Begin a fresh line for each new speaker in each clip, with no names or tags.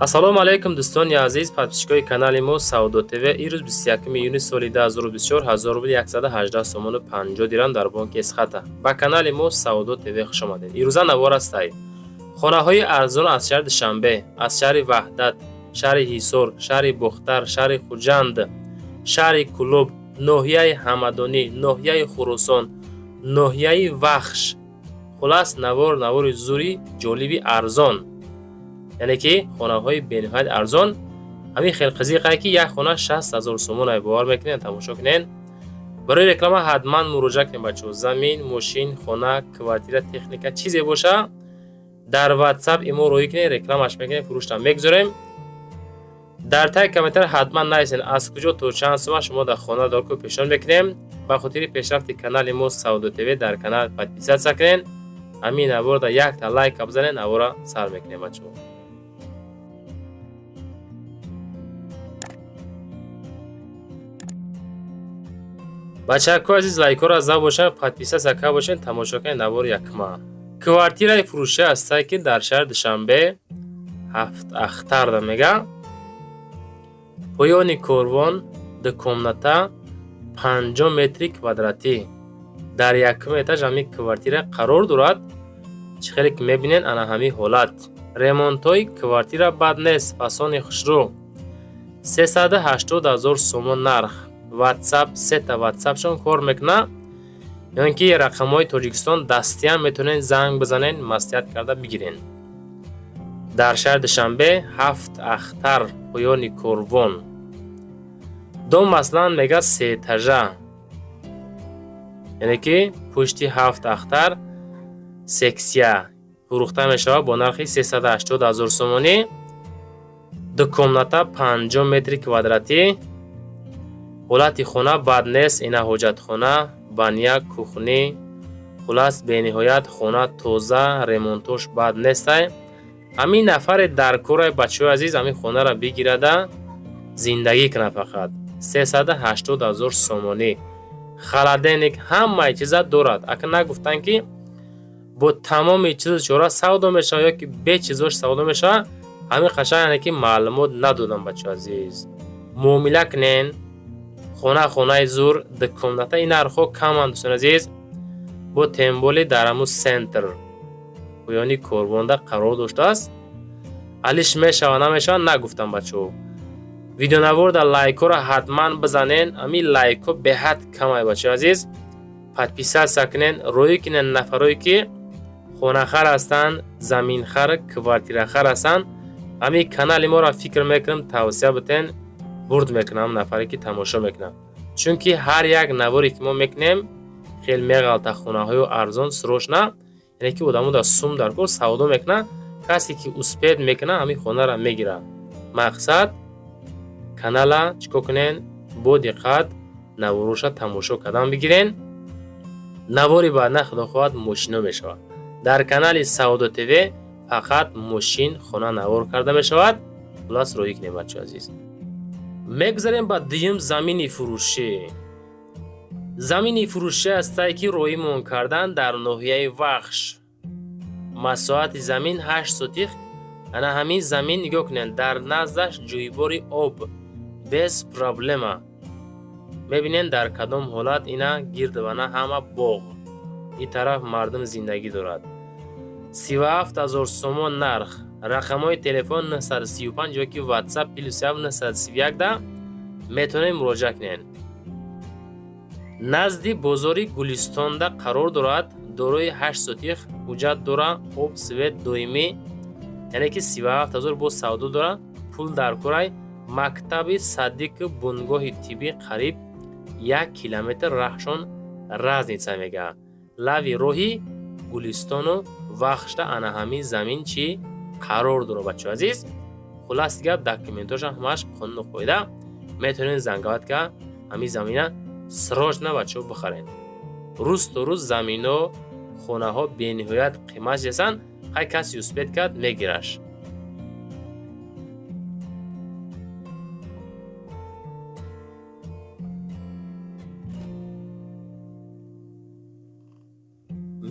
ассалому алайкум дӯстони азиз, подписчикои канали мо Саудо ТВ. Ирӯз 21 июни соли 2024 1118 сомону 50 дирам дар бонки Эсхата. Ба канали мо Саудо ТВ хуш омадед. Ирӯза навор астаи хонаҳои арзон аз шаҳри Душанбе, аз шаҳри Ваҳдат, шаҳри Ҳисор, шаҳри Бухтар, шаҳри Хуҷанд, шаҳри Кулуб, ноҳияи Ҳамадонӣ, ноҳияи Хурусон, ноҳияи Вахш. хулас навори зури ҷолиби арзон, яъне ки хонаҳои бениҳоят арзон. ҳамин хел қизиқае ки як хона 60,000 сомон бовар мекунед, тамошо кунед. барои реклама ҳатман муроҷиат кунед бачо. Замин, мошин, хона, квартира, техника чизе боша дар WhatsApp имо роӣ кунед, рекламаш мекунед, фурӯштам мегузорем. дар таги комментар ҳатман нависен аз куҷо то чанд сума шумо дар хона дорку пешон мекунем. ба хотири пешрафти канали мо Саудо ТВ дар канал подписатсия кунед. ҳамин наворда якта лайка бизанед, навора сар мекунем бачо. бачаҳои азиз, лайкора зав бошен, подписатсия карда бошен, тамошо кунед навори якма. квартираи фурӯшӣ астае ки дар шаҳри Душанбе 7 ахтарда мега. поёни корвон, дукомната, 50 метри квадратӣ дар якум этаж ҳамин квартира қарор дорад. чӣ хеле ки мебинед ана ҳамин ҳолат. ремонтҳои квартира бад нест, фасони хушрӯ. 380,000 сомон нарх. WhatsApp, сета WhatsAppшон кор мекуна. ён ки рақамҳои Тоҷикистон дастиам метавонед занг бизанед, маслиҳат карда бигирен. дар шаҳри Душанбе 7 ахтар, поёни корвон. дом маслан мега 3 этажа, яъне ки пушти 7 ахтар сексия фурӯхта мешавад бо нархи 380,000 сомонӣ. дукомната 50 метри квадратӣ. ҳолати хона бад нест, ина ҳоҷатхона, баня, кухни. хулас бениҳоят хона тоза, ремонтош бад нестай. ҳамин нафаре дар корай бачаҳои азиз, ҳамин хонара бигирада зиндагӣ кунад. фақат 380,000 сомонӣ. халаденик ҳамаи чиза дорад. ака нагуфтан ки бо тамоми чизо чора савдо мешавад ё ки бе чизош савдо мешавад, ҳамин қашан яъне ки маълумот надодам бачаҳои азиз. муомила кунен. хонаи зур, дукомната, ин нархҳо каманд дӯстони азиз. бо темболи дар ҳамун сентр поёни корвонда қарор доштааст. алиш мешава намешава нагуфтам бачаҳо. видеонаворда лайкора ҳатман бизанен. ҳамин лайкҳо беҳад камай бачаҳои азиз. подписатсия кунен, роӣ кунен нафарое ки хонахар ҳастанд, заминхар, квартирахар ҳастанд. ҳамин канали моро фикр мекунам тавсия битен, бурд мекунам нафаре ки тамошо мекунам. чунки ҳар як наворе ки мо мекунем хел меғалта хонаҳои арзон срочно, яъне ки одамо да сум дар кор савдо мекуна. касе ки успед мекуна ҳамин хонара мегира. мақсад канала чикор кунен, бо диққат навороша тамошо кардан бигирен. навори баъд на худохоҳад мошино мешавад. дар канали Саудо ТВ фақат мошин, хона навор карда мешавад. хулас роҳӣ кунем бачаҳои азиз. мегузарем ба дуюм замини фурӯшӣ. замини фурӯшӣ астае ки роҳимон кардан дар ноҳияи Вахш. масоҳати замин 8 сотих. ана ҳамин замин нигоҳ кунед, дар наздаш ҷӯйбори об без проблема. мебинед дар кадом ҳолат ина гирдвана ҳама боғ. ин тараф мардум зиндагӣ дорад. 37,000 сомон нарх. рақамҳои телефон 935 ё ки WhatsApp +7 931 да метавонед муроҷиат кунед. назди бозори Гулистонда қарор дорад. дорои 8 сотих, ҳуҷҷат дора, об свет доимӣ, яъне ки 37,000 бо савдо дора. пул дар корай. мактаби Садиқ бунгоҳи тиббӣ қариб 1 километр раҳшон Разница мега. лави роҳи Гулистону Вахшда ана ҳамин замин чи қарор дора бачаҳои азиз. хулас гап документоша ҳамаш қонуну қоида. метавонед занговат ка ҳамин замина срочно бачаҳо бихарен. рӯз то рӯз заминҳо, хонаҳо бениҳоят қимат ҷасанд. ҳай каси успед кард мегираш.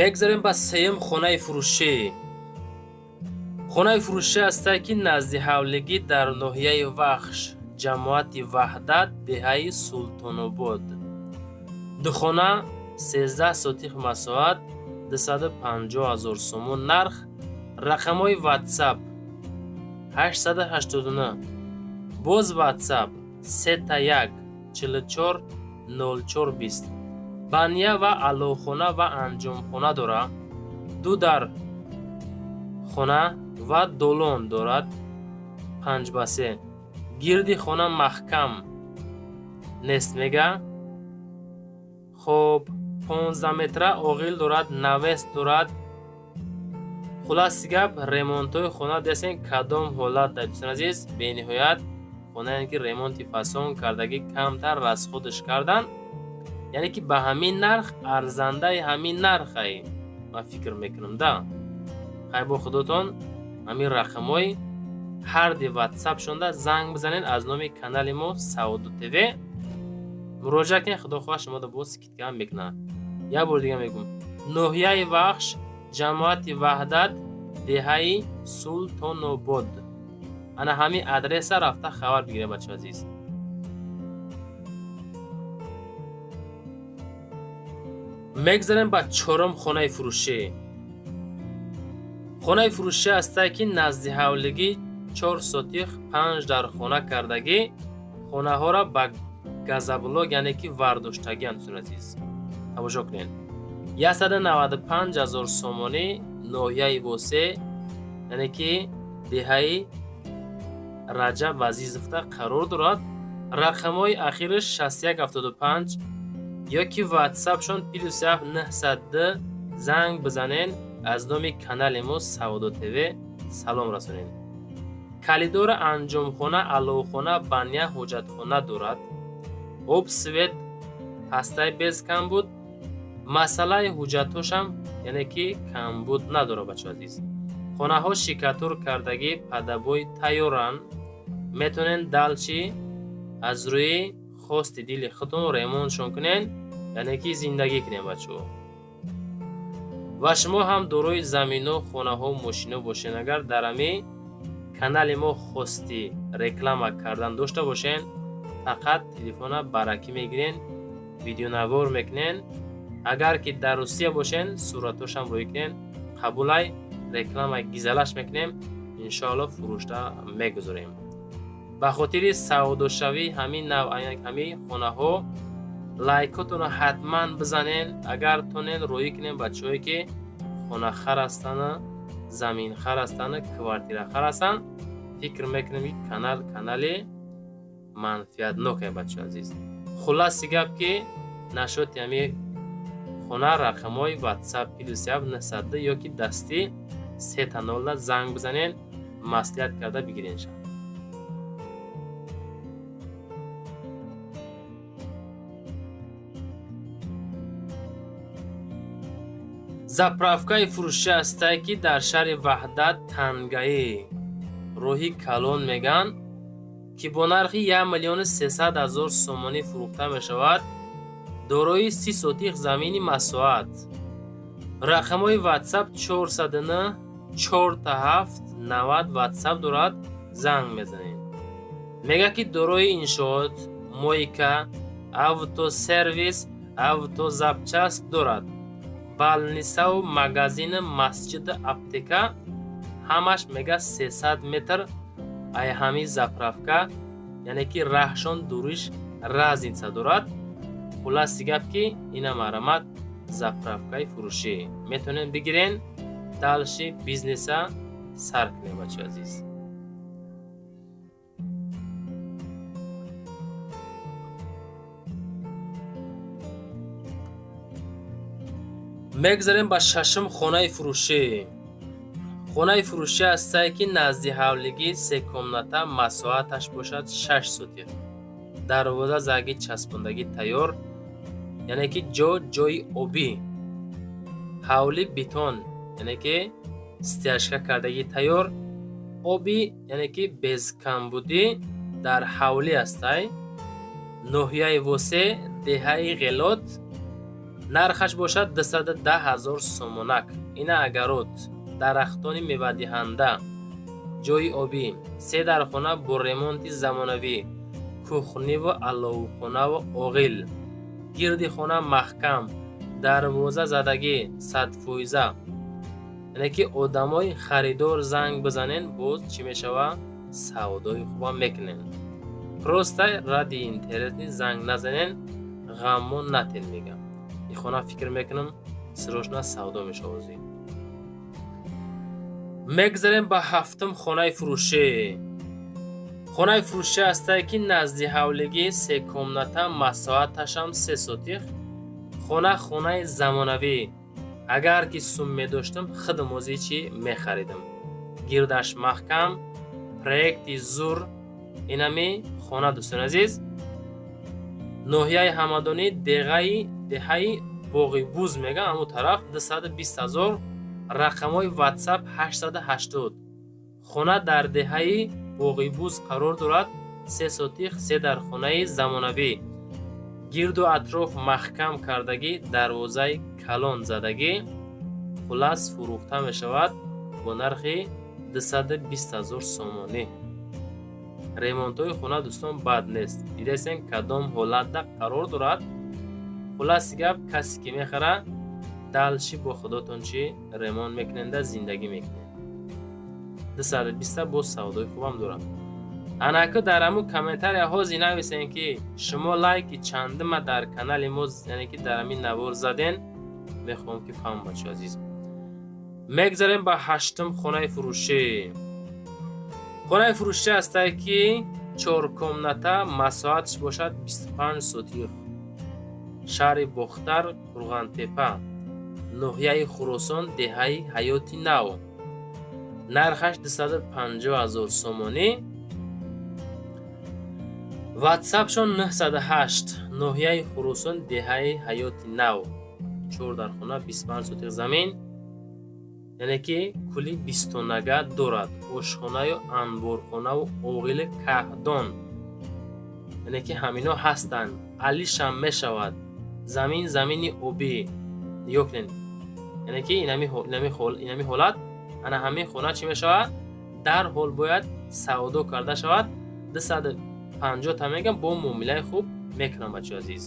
мегзарем ба сеюм хонаи фурӯшӣ. хонаи фурӯшӣ ҳастае ки назди ҳавлигӣ дар ноҳияи Вахш, ҷамоати Ваҳдат, деҳаи Султонобод. Духона 13 сотих масоат 250 000 сомон нарх. Рақамҳои WhatsApp 889 боз WhatsApp 31 44 0420. Бания ва алохона ва анҷомхона дорад. ду дар хона ва долон дорад 5x3. гирди хона маҳкам нест мега. хоб 15 метра оғил дорад, навес дорад. хулоси гап ремонтҳои хона дестен кадом ҳолат дар дӯстон азиз бениҳоят хонае ки ремонти фасон кардагӣ камтар расходш кардан, яъне ки ба ҳамин нарх арзандаи ҳамин нархай ман фикр мекунам да. хай бо худотон ҳамин рақамҳои ҳарди WhatsApp шонда занг бизанен аз номи канали мо Саудо ТВ муроҷиат кунед. худохоҳ шуморо боз киткам мекунад. як бор дига мегӯм, ноҳияи Вахш, ҷамоати Ваҳдат, деҳаи Султонобод. ана ҳамин адреса рафта хабар бигиред бачаҳо азиз. мегзарем ба чорум хонаи фурӯшӣ. хонаи фурӯшӣ ҳастае ки назди ҳавлигӣ 4 сотих 5 дар хона кардагӣ хонаҳоро ба газоблок яъне ки вардоштагиам дӯстон азиз. тамошо кунед. 195 000 сомонӣ ноҳияи Восе яъне ки деҳаи Раҷаб Вазизовда қарор дорад. рақамҳои ахираш 6175 ёки WhatsApp-шон +7 902 занг бизанен аз номи канали мо Саудо ТВ салом расонед. калидори анҷомхона, алохона, бания, ҳоҷатхона дорад. об, свет, ҳастаи без камбуд. масъалаи ҳуҷҷатҳошам яъне ки камбуд надорад бачаҳо азиз. хонаҳо шикатур кардагӣ падабои тайёранд. метавонен далчи аз рӯи хости дили худтон ремонтшон кунен яъне ки зиндагӣ кунен бачаҳо. ва шумо ҳам дорои заминҳо, хонаҳо, мошинҳо бошен. агар дар ҳамин канали мо хости реклама кардан дошта бошен, фақат телефона баракӣ мегирен, видеонавор мекунен. агар ки дар Русия бошен, суратҳошам рӯй кунен, қабулай реклама гизалаш мекунем, иншоалло фурӯшта мегузорем. ба хотири саудошавӣ ҳамин навъи ҳамин хонаҳо лайкотонро ҳатман бизанен. агар тонен рӯй кунен бачаҳое ки хонахар ҳастанд, заминхар ҳастанд, квартирахар ҳастанд. фикр мекунем ки канали манфиатноке бачаҳо азиз. хулоси гап ки нашоти ҳамин хона рақамҳои WhatsApp +7 902 ёки дастӣ 300 занг бизанен, маслиҳат карда бигиреншан. заправкаи фурӯшӣ ҳастае ки дар шаҳри Ваҳдат, Тангаи роҳи Калон меган ки бо нархи 1 300 000 сомонӣ фурӯхта мешавад. дорои 30 сотих замини масоат. рақамҳои WhatsApp 409 47 90 WhatsApp дорад, занг мезанед. мега ки дорои иншоот, мойка, автосервис, автозапчаст дорад. балнисаву магазини, масҷид, аптека ҳамаш мега 300 метр. ай ҳамин заправка яъне ки раҳшон дуриш разница дорад. хулоси гап ки ина маърамат заправкаи фурӯшӣ метавонен бигирен, далши бизнеса сар кунен бачаҳо азиз. мегзарем ба шашум хонаи фурӯшӣ. хонаи фурӯшӣ ҳастае ки назди ҳавлигӣ 3 комната, масоаташ бошад 6 сотих. дарвоза заги часпондагӣ тайёр, яъне ки ҷои обӣ. ҳавли бетон, яъне ки стяжка кардагӣ тайёр. обӣ яъне ки без камбудӣ дар ҳавлӣ ҳастай. ноҳияи Восе, деҳаи Ғелот. нархаш бошад 210 000 сомонак. ина агарот дарахтони мевадиҳанда جوی آبی، 3 در خانه با ремонти замонавӣ، кухни ва аловхона ва оғил, гирди хона маҳкам, дарвоза задагӣ 100%. яъне ки одамои харидор занг бизанен, боз чӣ мешава? савдои хуба мекунен. просто ради интернети занг назанен, ғаммо натен мегам. ин хона фикр мекунам срочно савдо мешавозӣ. мегзарем ба ҳафтум хонаи фурӯшӣ. хонаи фурӯшӣ ҳастае ки назди ҳавлигӣ 3 комната, масоҳаташам 3 сотих. хонаи замонавӣ. агар ки сум медоштам хидмози чӣ мехаридам. гирдаш маҳкам, проекти зур. инами хона дӯстон азиз, ноҳияи ҳамадонӣ, деҳаи боғи буз мегам, ҳамун тараф 220 000, рақамҳои ватсап 880. хона дар деҳаи боғи буз қарор дорад, 3 сотих, 3 дар хонаи замонавӣ. гирду атроф маҳкам кардагӣ, дарвозаи калон задагӣ. хулас фурӯхта мешавад бо нархи 220 000 сомонӣ. ремонтҳои хона дӯстон бад нест. дидесен кадом ҳолатда қарор дорад. хуласи гап, касе ки мехара далши бо худотон чӣ ремонт мекуненда зиндагӣ мекунед. 220 бо савдои хубам дорад. анаку дар ҳамун комментарияҳо нависен ки шумо лайки чандима дар канали мо, яъне ки дар ҳамин навор заден. мехоҳам ки фаҳм бачо азиз. мегзарем ба ҳаштум хонаи фурӯшӣ. хонаи фурӯшӣ ҳастае ки 4 комната, масоҳатш бошад 25 сотих. шаҳри бохтар, Қурғантепа, ноҳияи Хӯросон, деҳаи ҳаёти нав. нархаш 250 000 сомонӣ. ватсапшон 908, ноҳияи Хӯросон, деҳаи ҳаёти нав. 4 дар хона, 25 сотих замин. яъне ки кулли 20 тонага дорад. ошхонаю анборхонаву оғили каҳдон, яъне ки ҳамино ҳастанд. алишам мешавад. замини обӣ. нигоҳ кунед, яъне ки инами ҳолат ана ҳамин хона чӣ мешавад? дарҳол бояд савдо карда шавад. 250 та мегам, бо муомилаи хуб мекунам бачаҳои азиз.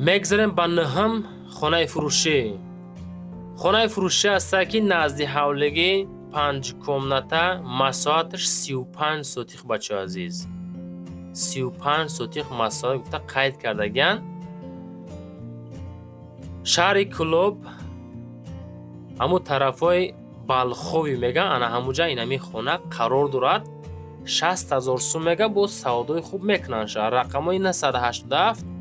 мегзарем ба ноҳум хонаи фурӯшӣ. хонаи фурӯшӣ ҳастае ки назди ҳавлигӣ 5 комната, масоҳаташ 35 сотих бачаҳои азиз. 35 сотих масоҳат гуфта қайд кардагиян. шаҳри Кӯлоб, ҳамун тарафҳои Балхови меган, ана ҳамунҷа инами хона қарор дорад. 60 000 сум мега, бо савдои хуб мекунанд. рақамҳои 987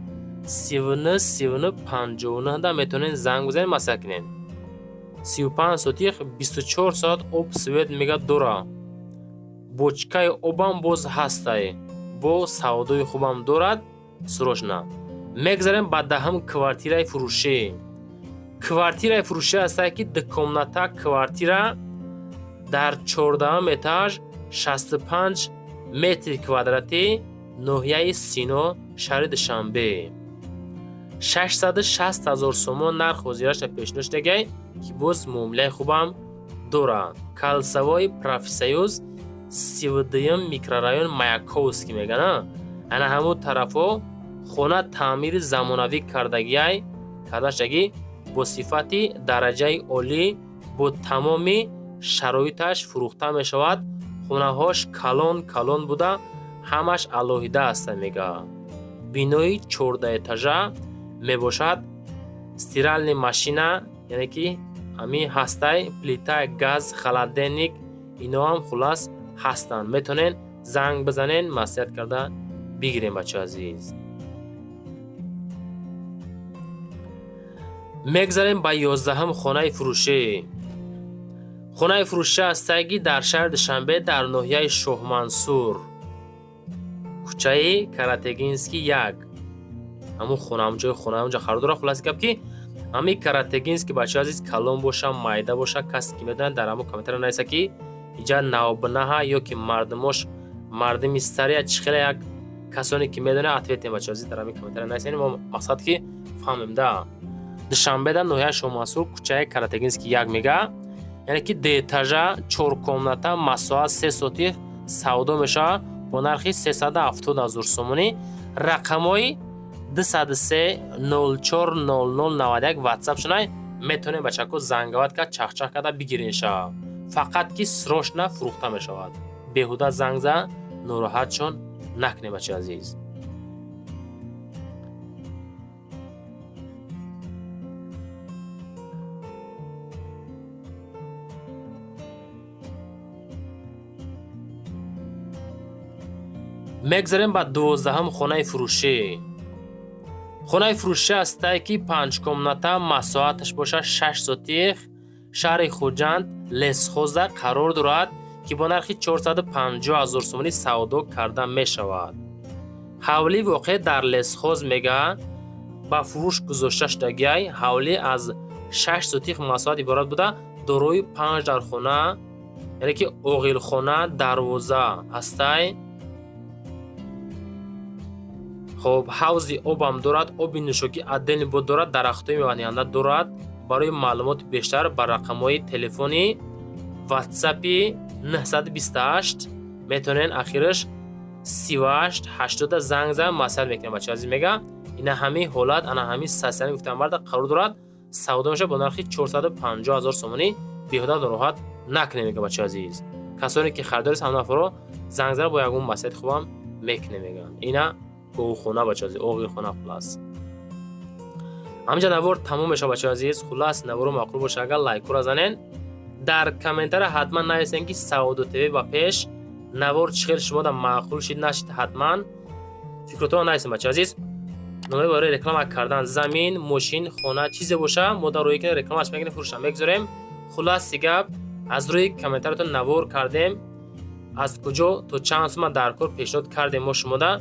39 39 59 да метавонед занг бизанед, масъала кунед. 35 сотих, 24 соат об свет мега дора. бочкаи обам боз ҳастай, бо савдои хубам дорад. срочно мегзарем ба даҳум квартираи фурӯшӣ. квартираи фурӯшӣ ҳастае ки 2 комната квартира дар 14 этаж, 65 метри квадратӣ, ноҳияи Сино, шаҳри Душанбе. 660 000 сомон нарх ҳозираша пешниҳод шудагай ки боз муомилаи хубам дорад. Калсавои Профсоюз, 32 микрорайон Маяковский мегана. ана ҳамун тарафҳо хона таъмири замонавӣ кардашаги бо сифати дараҷаи олӣ, бо тамоми шароиташ фурӯхта мешавад. хонаҳош калон буда, ҳамаш алоҳида аста мега. бинои 14 этажа мебошад. стиральни машина, яъне ки ҳамин ҳастай, плита газ, холодильник, иноам хулас ҳастанд. метавонен занг бизанен, маслиҳат карда бигирем бачаҳои азиз. мегзарем ба 11-ум хонаи фурӯшӣ. хонаи фурӯшӣ ҳастае ки дар шаҳри Душанбе, дар ноҳияи Шоҳмансур, кӯчаи Каратегинский 1. ҳамун хона, ҳамунҷои хона, ҳамунҷа қарор дорад. хулоси гап ки ҳамин Каратегинский бачаҳои азиз калон боша, майда боша, касе ки медонад дар ҳамун комментария нависа ки иҷа навбинаҳа ё ки мардимош мардими сария чӣ хеле як کسانی که میدونه اتویت بچه عزیز در همین کامنتر نویسین. ما مقصد که فهمیم ده دوشنبه در نوحه شوماسور کوچه Каратегинский 1 میگه، یعنی که دیتاژа 4 комната масоат 3 сотих савдо меша бо нархи 370,000 сомонӣ. рақамҳои 203 04 0091 ватсап шунай метавонед бачако зангават кард, чахчах карда бигирин ша. фақат ки срочно фурӯхта мешавад. беҳуда занг зад нороҳатшон накунед бачаи азиз. мегзарем ба 12ам хонаи фурӯшӣ. хонаи фурӯшӣ ҳастае ки 5 комната масоаташ боша 6 сотих шаҳри хуҷанд лесхоза қарор дорад ки бо нархи 450,000 сомонӣ савдо карда мешавад. ҳавлӣ воқеъ дар лесхоз мега ба фурӯш гузошта шудагиай. ҳавлӣ аз 6 сотих масоат иборат буда дорои 5 дархона, яъне ки оғилхона, дарвоза ҳастай. خب حوض آبم دارد، آب نوشابه عدن بود دارد، درختای میوه‌دهنده دارد. برای معلومات بیشتر بر رقم‌های تلفنی واتساپی 928 میتونین آخرش 38 80 زنگ زدن مسئله میکنم. بچه عزیز میگم اینا همه حالت انا همه ساسانی گفتم برد قرار دارد سودا میشه با نرخ 450,000 سومونی. بیهوده راحت نکنه میگم بچه عزیز. کسانی که خریدار هستند افرا زنگ زدن با یگون مسئله خوبم میکنه میگم. اینا خونه بچه عزیز، اوغی خونه خلاص. همینجا نوار تموم میشه بچه عزیز. خلاص نوار معقول باشه اگر لایک رو بزنین. در کامنتر حتما نویسین که سعودو تیوی با پیش نوار چخیل شما در معقول شید نشید. حتما فکرتون نویسین بچه عزیز. نمونه برای رکلام کردن زمین، ماشین، خونه چیزی باشه ما در روی که رکلامش میکنیم فروش میگذاریم. خلاص دیگه از روی کامنترتون نوار کردیم از کجا تو چند سوم در کار پیشنهاد کردیم ما شما ده.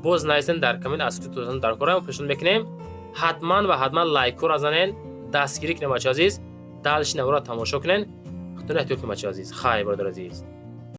باز نایسین در کامنت از کجا در کار پیشنهاد میکنیم. حتما و حتما لایک رو بزنین، دستگیری کنین بچه عزیز. دالش نوار تماشا کنین. خودتون احتیاط کنین بچه عزیز. خیر برادر عزیز.